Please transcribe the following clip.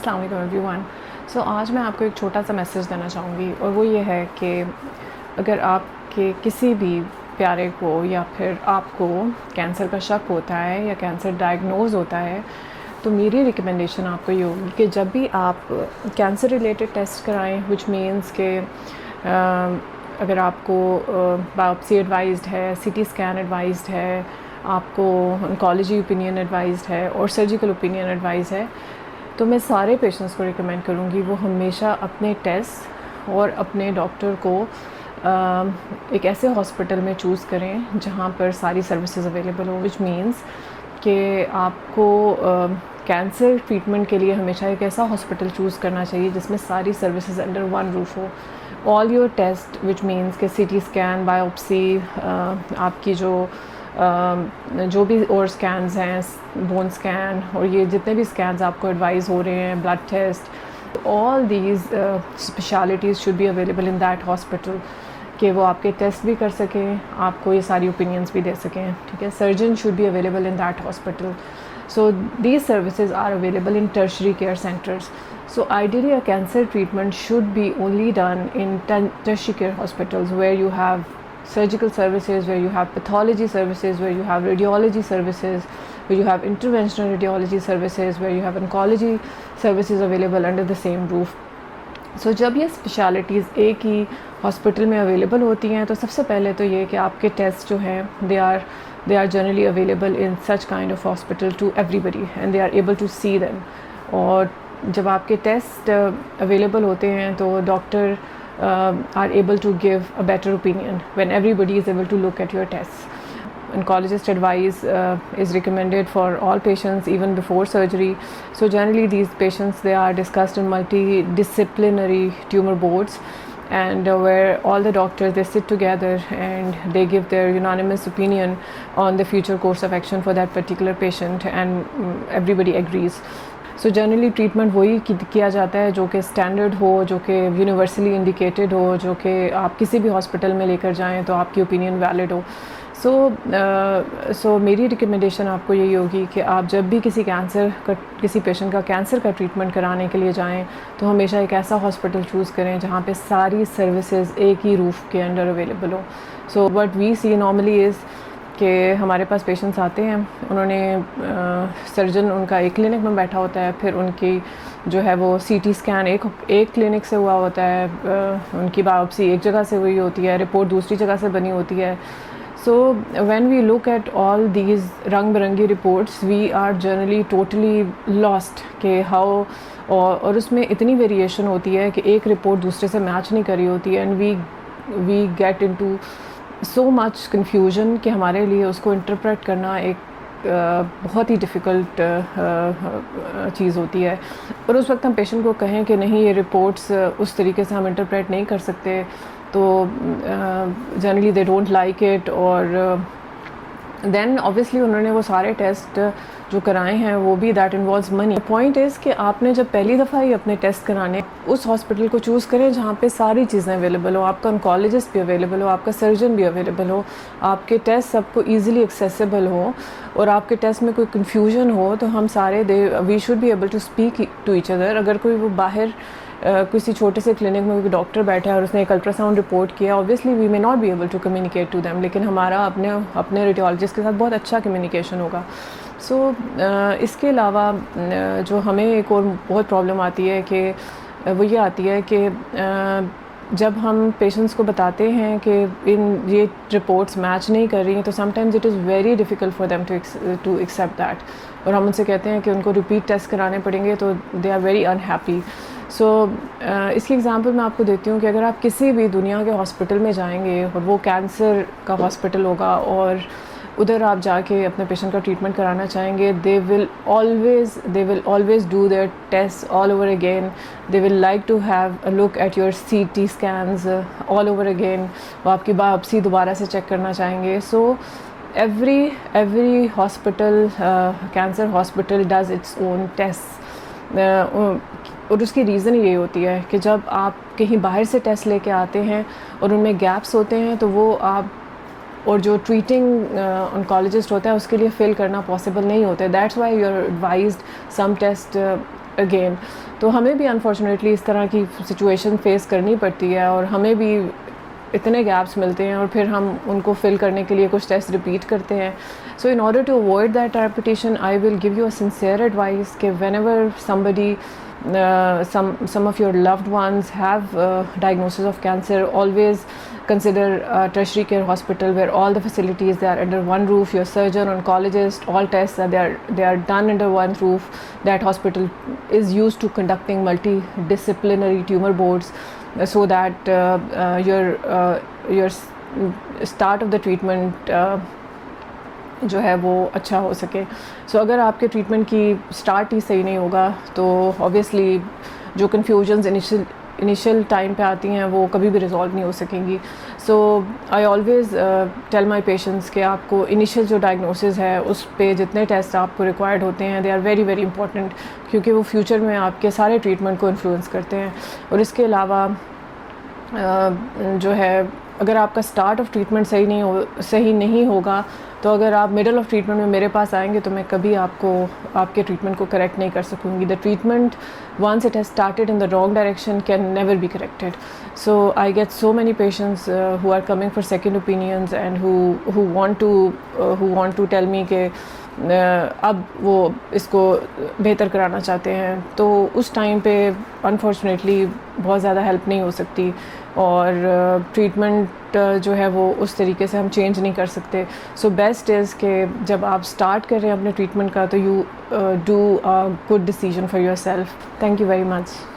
السلام علیکم every one. آج میں آپ کو ایک چھوٹا سا میسیج دینا چاہوں گی، اور وہ یہ ہے کہ اگر آپ کے کسی بھی پیارے کو یا پھر آپ کو کینسر کا شک ہوتا ہے یا کینسر ڈائگنوز ہوتا ہے، تو میری ریکمنڈیشن آپ کو یہ ہوگی کہ جب بھی آپ کینسر ریلیٹڈ ٹیسٹ کرائیں، وچ مینس کہ اگر آپ کو بایوپسی ایڈوائزڈ ہے، سی ٹی اسکین ایڈوائزڈ ہے، آپ کو انکالوجی اوپینین ایڈوائزڈ ہے اور سرجیکل اوپینین ایڈوائز ہے، تو میں سارے پیشنٹس کو ریکمینڈ کروں گی وہ ہمیشہ اپنے ٹیسٹ اور اپنے ڈاکٹر کو ایک ایسے ہاسپٹل میں چوز کریں جہاں پر ساری سروسز اویلیبل ہوں، وچ مینس کہ آپ کو کینسر ٹریٹمنٹ کے لیے ہمیشہ ایک ایسا ہاسپٹل چوز کرنا چاہیے جس میں ساری سروسز انڈر ون روف ہو. All your test which means کہ سی ٹی اسکین، بایوپسی، آپ کی جو بھی اور اسکینز ہیں، بون اسکین اور یہ جتنے بھی اسکینز آپ کو ایڈوائز ہو رہے ہیں، blood test, all these specialities should be available in that hospital, کہ وہ آپ کے ٹیسٹ بھی کر سکیں، آپ کو یہ ساری اوپینینس بھی دے سکیں. ٹھیک ہے، surgeon should be available in that hospital. So these services are available in tertiary care centers. So ideally a cancer treatment should be only done in tertiary care hospitals where you have surgical services, where you have pathology services, where you have radiology services, where you have interventional radiology services, where you have oncology services available under the same roof. So جب یہ specialities ایک ہی hospital میں available ہوتی ہیں تو سب سے پہلے تو یہ کہ آپ کے ٹیسٹ جو ہیں they are generally available in such kind of hospital to everybody and they are able to see them. اور جب آپ کے ٹیسٹ اویلیبل ہوتے ہیں تو doctor are able to give a better opinion when everybody is able to look at your tests. Oncologist advice is recommended for all patients even before surgery. So generally these patients, they are discussed in multidisciplinary tumor boards, and where all the doctors, they sit together and they give their unanimous opinion on the future course of action for that particular patient, and everybody agrees. So generally treatment وہی کیا جاتا ہے جو کہ standard ہو، جو کہ universally indicated ہو، جو کہ آپ کسی بھی ہاسپٹل میں لے کر جائیں تو آپ کی اوپینین ویلڈ ہو. سو میری ریکمنڈیشن آپ کو یہی ہوگی کہ آپ جب بھی کسی پیشنٹ کا کینسر کا ٹریٹمنٹ کرانے کے لیے جائیں تو ہمیشہ ایک ایسا ہاسپٹل چوز کریں جہاں پہ ساری سروسز ایک ہی روف کے انڈر اویلیبل ہو. So what we see normally is کہ ہمارے پاس پیشنٹس آتے ہیں، انہوں نے سرجن ان کا ایک کلینک میں بیٹھا ہوتا ہے، پھر ان کی جو ہے وہ سی ٹی اسکین ایک کلینک سے ہوا ہوتا ہے، ان کی بایوپسی ایک جگہ سے ہوئی ہوتی ہے، رپورٹ دوسری جگہ سے بنی ہوتی ہے. So when we look at all these رنگ برنگی reports, we are generally totally lost کہ how اور اس میں اتنی ویریشن ہوتی ہے کہ ایک رپورٹ دوسرے سے میچ نہیں کری ہوتی ہے، and we get into so much confusion کہ ہمارے لیے اس کو انٹرپریٹ کرنا ایک بہت ہی ڈیفیکلٹ چیز ہوتی ہے. اور اس وقت ہم پیشنٹ کو کہیں کہ نہیں یہ رپورٹس اس طریقے سے ہم انٹرپریٹ نہیں کر سکتے تو generally they don't like it, اور دین obviously انہوں نے وہ سارے ٹیسٹ جو کرائے ہیں وہ بھی that involves money. Point is کہ آپ نے جب پہلی دفعہ ہی اپنے ٹیسٹ کرانے اس ہاسپٹل کو چوز کریں جہاں پہ ساری چیزیں اویلیبل ہو، آپ کا انکالوجسٹ بھی اویلیبل ہو، آپ کا سرجن بھی اویلیبل ہو، آپ کے ٹیسٹ سب کو ایزیلی ایکسیسیبل ہو، اور آپ کے ٹیسٹ میں کوئی کنفیوژن ہو تو ہم سارے we should be able to speak to each other. اگر کوئی وہ باہر کسی چھوٹے سے کلینک میں کوئی ڈاکٹر بیٹھا ہے اور اس نے ایک الٹرا ساؤنڈ رپورٹ کیا، obviously we may not be able to communicate to them، لیکن ہمارا اپنے ریڈیولوجسٹ کے ساتھ بہت اچھا کمیونیکیشن ہوگا. سو اس کے علاوہ جو ہمیں ایک اور بہت پرابلم آتی ہے کہ وہ یہ آتی ہے کہ جب ہم پیشنٹس کو بتاتے ہیں کہ یہ رپورٹس میچ نہیں کر رہی ہیں تو sometimes it is very difficult for them to accept that, اور ہم ان سے کہتے ہیں کہ ان کو ریپیٹ ٹیسٹ کرانے پڑیں گے تو دے آر ویری انہیپی. سو اس کی ایگزامپل میں آپ کو دیتی ہوں کہ اگر آپ کسی بھی دنیا کے ہاسپٹل میں جائیں گے اور وہ کینسر کا ہاسپٹل ہوگا اور ادھر آپ جا کے اپنے پیشنٹ کا ٹریٹمنٹ کرانا چاہیں گے، they will always do their tests all over again. They will like to have a look at your CT scans all over again. وہ آپ کی بایوپسی دوبارہ سے چیک کرنا چاہیں گے. So every hospital, cancer hospital does its own tests. اور اس کی ریزن یہی ہوتی ہے کہ جب آپ کہیں باہر سے ٹیسٹ لے کے آتے ہیں اور ان میں گیپس ہوتے ہیں تو وہ آپ اور جو ٹریٹنگ انکالوجسٹ ہوتا ہے اس کے لیے فل کرنا پاسبل نہیں ہوتا ہے. That's why you are advised some test again. تو ہمیں بھی انفارچونیٹلی اس طرح کی سچویشن فیس کرنی پڑتی ہے اور ہمیں بھی اتنے گیپس ملتے ہیں اور پھر ہم ان کو فل کرنے کے لیے کچھ ٹیسٹ ریپیٹ کرتے ہیں. So in order to avoid that repetition I will give you a sincere advice کہ whenever somebody some of your loved ones have diagnosis of cancer, always consider a tertiary care hospital where all the facilities they are under one roof, your surgeon, oncologist, all tests they are done under one roof. That hospital is used to conducting multidisciplinary tumor boards so that your start of the treatment جو ہے وہ اچھا ہو سکے. سو اگر آپ کے treatment کی start ہی صحیح نہیں ہوگا تو آبویسلی جو کنفیوژنز انیشیل ٹائم پہ آتی ہیں وہ کبھی بھی ریزالو نہیں ہو سکیں گی. So I always tell my patients کہ آپ کو انیشیل جو ڈائگنوسز ہے اس پہ جتنے ٹیسٹ آپ کو ریکوائرڈ ہوتے ہیں they are very very important, کیونکہ وہ فیوچر میں آپ کے سارے ٹریٹمنٹ کو انفلوئنس کرتے ہیں. اور اس کے علاوہ جو ہے اگر آپ کا اسٹارٹ آف ٹریٹمنٹ صحیح نہیں ہوگا تو اگر آپ مڈل آف ٹریٹمنٹ میں میرے پاس آئیں گے تو میں کبھی آپ کے ٹریٹمنٹ کو کریکٹ نہیں کر سکوں گی. The treatment once it has started in the wrong direction can never be corrected. So I get so many patients who are coming for second opinions and who want to tell me کہ اب وہ اس کو بہتر کرانا چاہتے ہیں. تو اس time پہ انفارچونیٹلی بہت زیادہ ہیلپ نہیں ہو سکتی اور ٹریٹمنٹ جو ہے وہ اس طریقے سے ہم چینج نہیں کر سکتے. سو بیسٹ از کہ جب آپ اسٹارٹ کر رہے ہیں اپنے ٹریٹمنٹ کا تو you do a good decision for your self. Thank you very much.